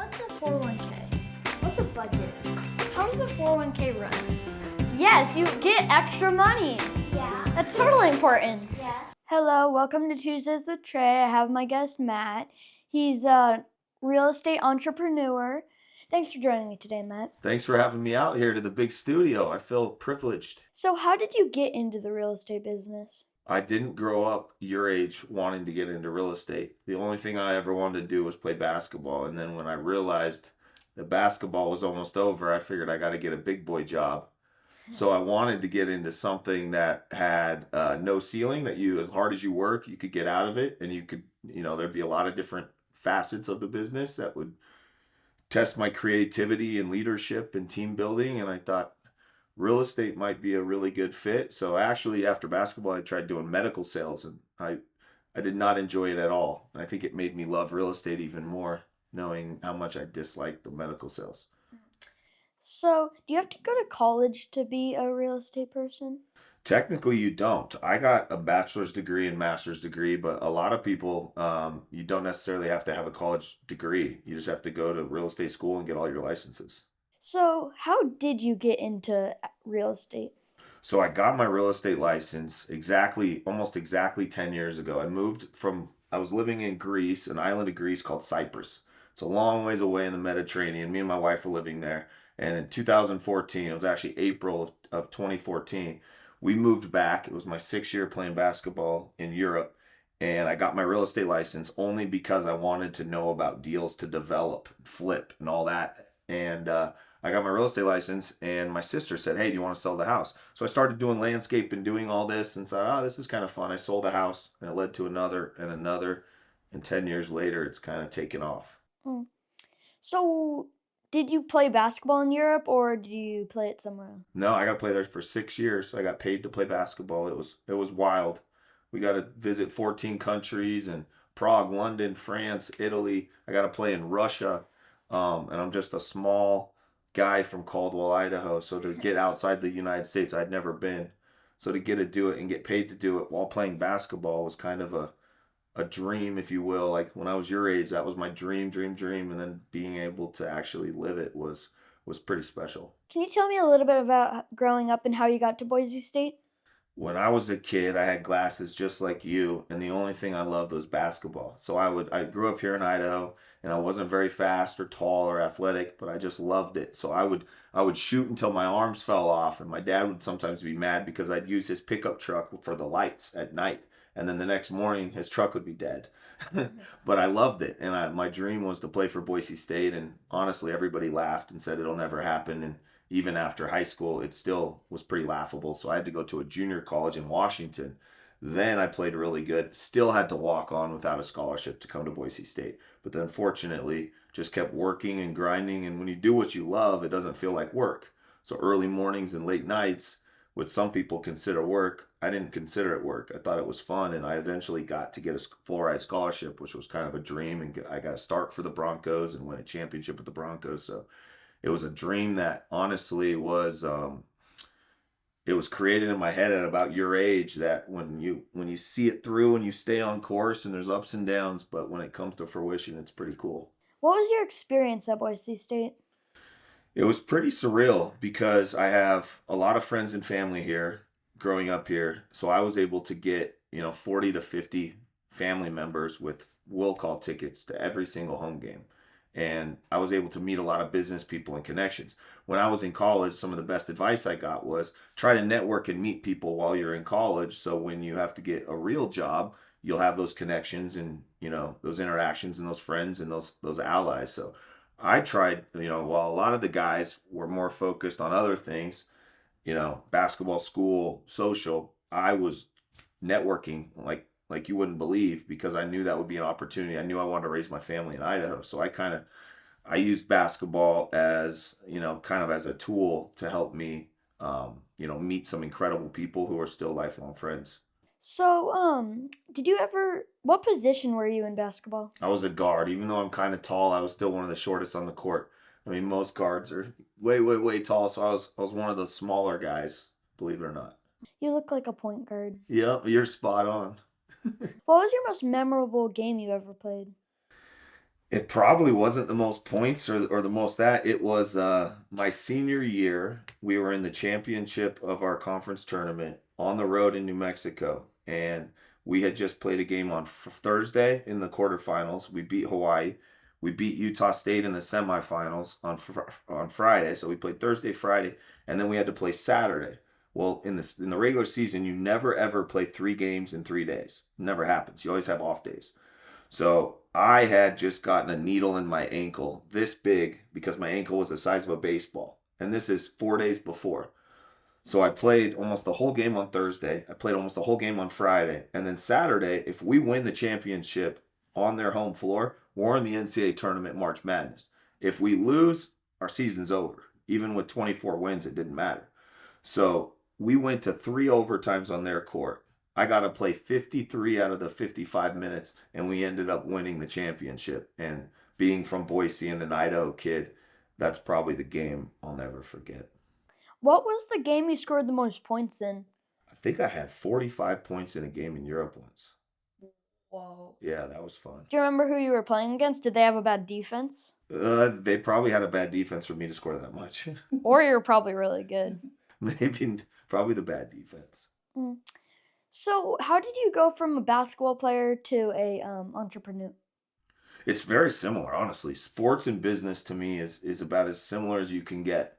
What's a 401k? What's a budget? How does a 401k run? Yes, you get extra money. Yeah. That's totally important. Yeah. Hello, welcome to Tuesdays with Trey. I have my guest Matt. He's a real estate entrepreneur. Thanks for joining me today, Matt. Thanks for having me out here to the big studio. I feel privileged. So how did you get into the real estate business? I didn't grow up your age wanting to get into real estate. The only thing I ever wanted to do was play basketball. And then when I realized that basketball was almost over, I figured I got to get a big boy job. So I wanted to get into something that had no ceiling, that you, as hard as you work, you could get out of it. And you could, there'd be a lot of different facets of the business that would test my creativity and leadership and team building. And I thought real estate might be a really good fit. So actually, after basketball, I tried doing medical sales, and I did not enjoy it at all. And I think it made me love real estate even more, knowing how much I disliked the medical sales. So, do you have to go to college to be a real estate person? Technically, you don't. I got a bachelor's degree and master's degree, but a lot of people, you don't necessarily have to have a college degree. You just have to go to real estate school and get all your licenses. So, how did you get into real estate? So I got my real estate license almost exactly 10 years ago. I was living in Greece, an island of Greece called Cyprus. It's a long ways away in the Mediterranean. Me and my wife were living there. And in 2014, it was actually April of 2014, we moved back. It was my 6th year playing basketball in Europe. And I got my real estate license only because I wanted to know about deals to develop, flip, and all that. And I got my real estate license, and my sister said, "Hey, do you want to sell the house?" So I started doing landscape and doing all this, and said, "Oh, this is kind of fun." I sold the house, and it led to another and another. And 10 years later, it's kind of taken off. Hmm. So, did you play basketball in Europe or did you play it somewhere else? No, I got to play there for 6 years. I got paid to play basketball. It was wild. We got to visit 14 countries and Prague, London, France, Italy. I got to play in Russia, and I'm just a small guy from Caldwell, Idaho. So to get outside the United States, I'd never been. So to get to do it and get paid to do it while playing basketball was kind of a dream, if you will. Like when I was your age, that was my dream. And then being able to actually live it was pretty special. Can you tell me a little bit about growing up and how you got to Boise State? When I was a kid, I had glasses just like you, and the only thing I loved was basketball. So I grew up here in Idaho, and I wasn't very fast or tall or athletic, but I just loved it. So I would shoot until my arms fell off, and my dad would sometimes be mad because I'd use his pickup truck for the lights at night, and then the next morning his truck would be dead. But I loved it, and my dream was to play for Boise State, and honestly, everybody laughed and said it'll never happen, and even after high school, it still was pretty laughable. So I had to go to a junior college in Washington. Then I played really good. Still had to walk on without a scholarship to come to Boise State. But then fortunately, just kept working and grinding. And when you do what you love, it doesn't feel like work. So early mornings and late nights, which some people consider work, I didn't consider it work. I thought it was fun. And I eventually got to get a fluoride scholarship, which was kind of a dream. And I got to start for the Broncos and win a championship with the Broncos. So it was a dream that honestly was it was created in my head at about your age, that when you see it through and you stay on course, and there's ups and downs, but when it comes to fruition, it's pretty cool. What was your experience at Boise State? It was pretty surreal because I have a lot of friends and family here growing up here, so I was able to get 40 to 50 family members with will call tickets to every single home game. And I was able to meet a lot of business people and connections. When I was in college, some of the best advice I got was try to network and meet people while you're in college, so when you have to get a real job, you'll have those connections and those interactions and those friends and those allies. So I tried, while a lot of the guys were more focused on other things, basketball, school, social, I was networking like you wouldn't believe, because I knew that would be an opportunity. I knew I wanted to raise my family in Idaho. So I used basketball as, kind of as a tool to help me, meet some incredible people who are still lifelong friends. So, what position were you in basketball? I was a guard. Even though I'm kind of tall, I was still one of the shortest on the court. I mean, most guards are way, way, way tall. So I was one of the smaller guys, believe it or not. You look like a point guard. Yep, you're spot on. What was your most memorable game you ever played? It probably wasn't the most points or the most that. It was my senior year. We were in the championship of our conference tournament on the road in New Mexico. And we had just played a game on Thursday in the quarterfinals. We beat Hawaii. We beat Utah State in the semifinals on Friday. So we played Thursday, Friday, and then we had to play Saturday. Well, in the regular season, you never ever play 3 games in 3 days. It never happens. You always have off days. So I had just gotten a needle in my ankle this big because my ankle was the size of a baseball. And this is 4 days before. So I played almost the whole game on Thursday. I played almost the whole game on Friday. And then Saturday, if we win the championship on their home floor, we're in the NCAA tournament March Madness. If we lose, our season's over. Even with 24 wins, it didn't matter. So we went to 3 overtimes on their court. I got to play 53 out of the 55 minutes, and we ended up winning the championship. And being from Boise and an Idaho kid, that's probably the game I'll never forget. What was the game you scored the most points in? I think I had 45 points in a game in Europe once. Whoa. Yeah, that was fun. Do you remember who you were playing against? Did they have a bad defense? They probably had a bad defense for me to score that much. Or you were probably really good. Maybe, probably the bad defense. Mm. So, how did you go from a basketball player to a entrepreneur? It's very similar, honestly. Sports and business to me is about as similar as you can get.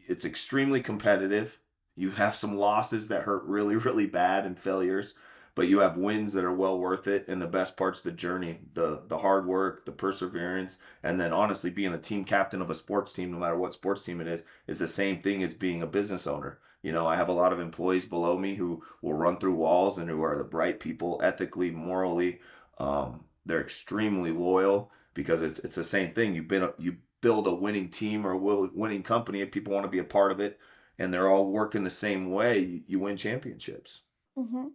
It's extremely competitive. You have some losses that hurt really, really bad and failures, but you have wins that are well worth it. And the best part's the journey, the hard work, the perseverance, and then honestly being a team captain of a sports team, no matter what sports team it is the same thing as being a business owner. I have a lot of employees below me who will run through walls and who are the bright people, ethically, morally. They're extremely loyal because it's the same thing. You build a winning team or a winning company and people want to be a part of it and they're all working the same way, you win championships. Hmm.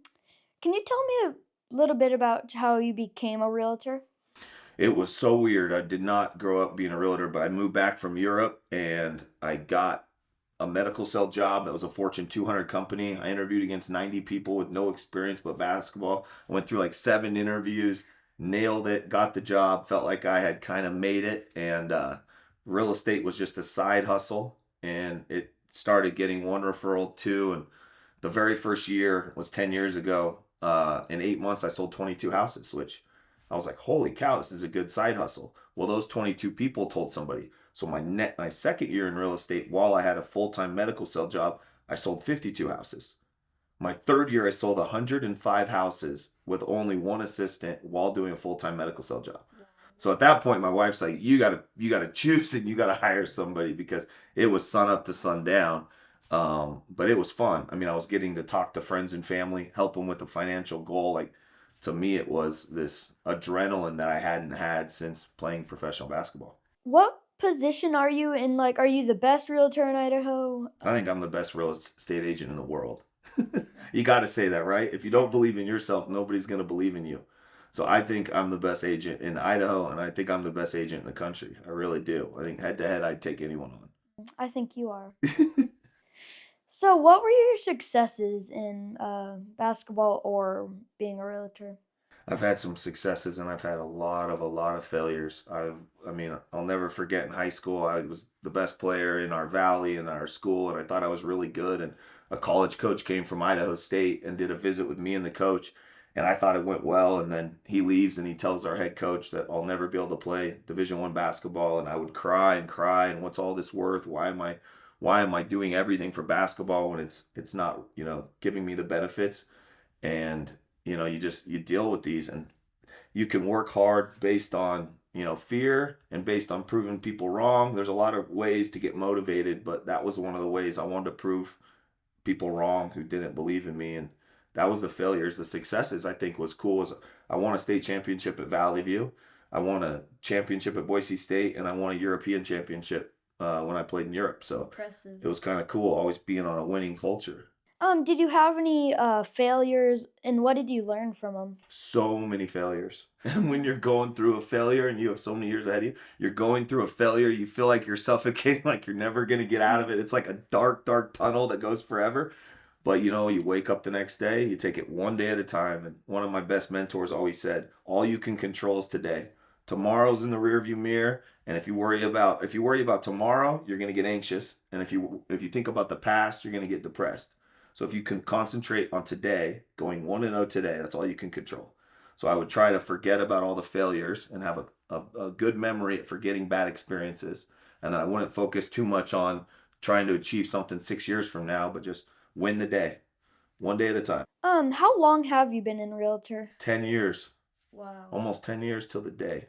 Can you tell me a little bit about how you became a realtor? It was so weird. I did not grow up being a realtor, but I moved back from Europe and I got a medical cell job that was a Fortune 200 company. I interviewed against 90 people with no experience but basketball. I went through like 7 interviews, nailed it, got the job, felt like I had kind of made it. And real estate was just a side hustle. And it started getting one referral, two. And the very first year was 10 years ago. In 8 months, I sold 22 houses, which I was like, holy cow, this is a good side hustle. Well, those 22 people told somebody. So my second year in real estate, while I had a full-time medical cell job, I sold 52 houses. My third year, I sold 105 houses with only one assistant while doing a full-time medical cell job. So at that point, my wife's like, you gotta choose and you gotta hire somebody because it was sun up to sundown. But it was fun. I mean, I was getting to talk to friends and family, help them with a financial goal. Like to me, it was this adrenaline that I hadn't had since playing professional basketball. What position are you in? Like, are you the best realtor in Idaho? I think I'm the best real estate agent in the world. You got to say that, right? If you don't believe in yourself, nobody's going to believe in you. So I think I'm the best agent in Idaho, and I think I'm the best agent in the country. I really do. I think head to head, I'd take anyone I think you are. on. So, what were your successes in basketball or being a realtor? I've had some successes and I've had a lot of failures. I mean, I'll never forget in high school, I was the best player in our valley in our school, and I thought I was really good. And a college coach came from Idaho State and did a visit with me and the coach, and I thought it went well. And then he leaves and he tells our head coach that I'll never be able to play Division I basketball, and I would cry and cry. And what's all this worth? Why am I doing everything for basketball when it's not giving me the benefits? And you deal with these, and you can work hard based on fear and based on proving people wrong. There's a lot of ways to get motivated, but that was one of the ways I wanted to prove people wrong who didn't believe in me. And that was the failures. The successes I think was cool was I won a state championship at Valley View, I won a championship at Boise State, and I won a European championship when I played in Europe. So Impressive. it was kind of cool always being on a winning culture. Did you have any failures, and what did you learn from them? So many failures. And when you're going through a failure and you have so many years ahead of you, you're going through a failure, you feel like you're suffocating, like you're never going to get out of it. It's like a dark, dark tunnel that goes forever. But you wake up the next day, you take it one day at a time. And one of my best mentors always said, all you can control is today. Tomorrow's in the rearview mirror, and if you worry about tomorrow, you're going to get anxious, and if you think about the past, you're going to get depressed. So if you can concentrate on today, going 1-0 today, that's all you can control. So I would try to forget about all the failures and have a good memory at forgetting bad experiences, and then I wouldn't focus too much on trying to achieve something 6 years from now, but just win the day, one day at a time. How long have you been in realtor? 10 years. Wow. Almost 10 years till the day.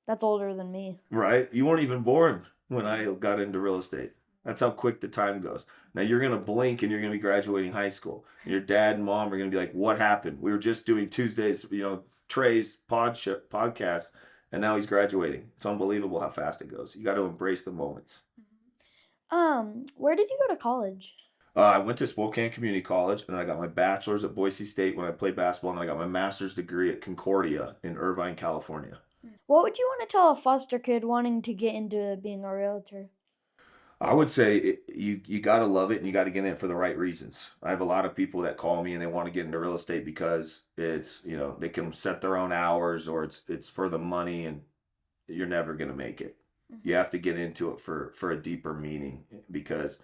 That's older than me. Right? You weren't even born when I got into real estate. That's how quick the time goes. Now you're going to blink and you're going to be graduating high school. And your dad and mom are going to be like, what happened? We were just doing Tuesdays, Trey's podcast, and now he's graduating. It's unbelievable how fast it goes. You got to embrace the moments. Where did you go to college? I went to Spokane Community College, and then I got my bachelor's at Boise State when I played basketball, and then I got my master's degree at Concordia in Irvine, California. What would you want to tell a foster kid wanting to get into being a realtor? I would say you got to love it, and you got to get in it for the right reasons. I have a lot of people that call me and they want to get into real estate because it's, they can set their own hours, or it's for the money, and you're never going to make it. Mm-hmm. You have to get into it for a deeper meaning, because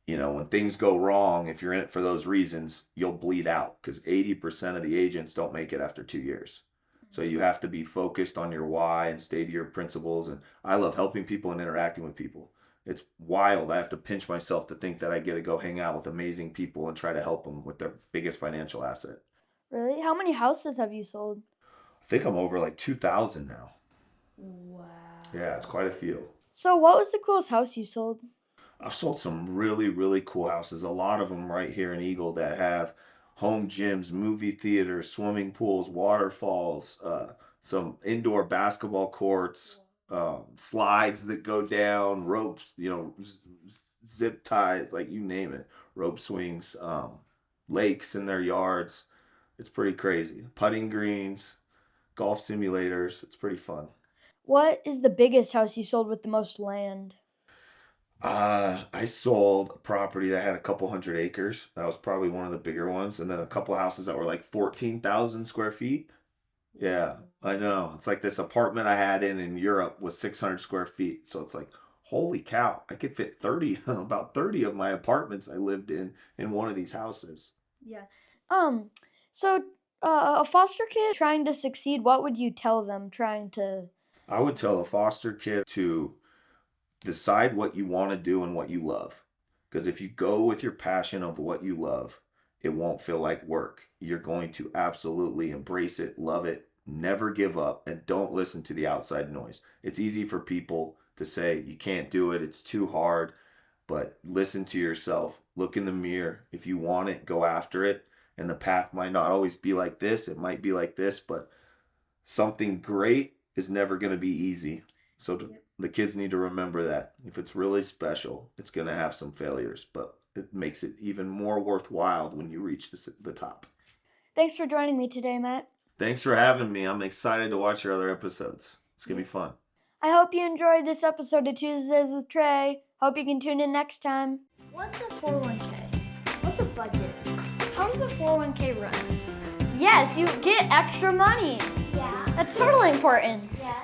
when things go wrong, if you're in it for those reasons, you'll bleed out, because 80% of the agents don't make it after 2 years. So you have to be focused on your why and stay to your principles. And I love helping people and interacting with people. It's wild. I have to pinch myself to think that I get to go hang out with amazing people and try to help them with their biggest financial asset. Really? How many houses have you sold? I think I'm over like 2,000 now. Wow. Yeah, it's quite a few. So what was the coolest house you sold? I've sold some really, really cool houses. A lot of them right here in Eagle that have home gyms, movie theaters, swimming pools, waterfalls, some indoor basketball courts, slides that go down, ropes, zip ties, like you name it, rope swings, lakes in their yards. It's pretty crazy. Putting greens, golf simulators. It's pretty fun. What is the biggest house you sold with the most land? I sold a property that had a couple hundred acres. That was probably one of the bigger ones. And then a couple houses that were like 14,000 square feet. Yeah, I know. It's like this apartment I had in Europe was 600 square feet. So it's like, holy cow, I could fit about 30 of my apartments I lived in one of these houses. Yeah. So a foster kid trying to succeed, what would you tell them I would tell a foster kid to decide what you want to do and what you love. Because if you go with your passion of what you love, it won't feel like work. You're going to absolutely embrace it, love it, never give up, and don't listen to the outside noise. It's easy for people to say, you can't do it, it's too hard, but listen to yourself. Look in the mirror. If you want it, go after it. And the path might not always be like this. It might be like this, but something great is never going to be easy. So the kids need to remember that. If it's really special, it's going to have some failures, but it makes it even more worthwhile when you reach the top. Thanks for joining me today, Matt. Thanks for having me. I'm excited to watch your other episodes. It's going to be fun. I hope you enjoyed this episode of Tuesdays with Trey. Hope you can tune in next time. What's a 401k? What's a budget? How does a 401k run? Yes, you get extra money. Yeah. That's totally important. Yeah.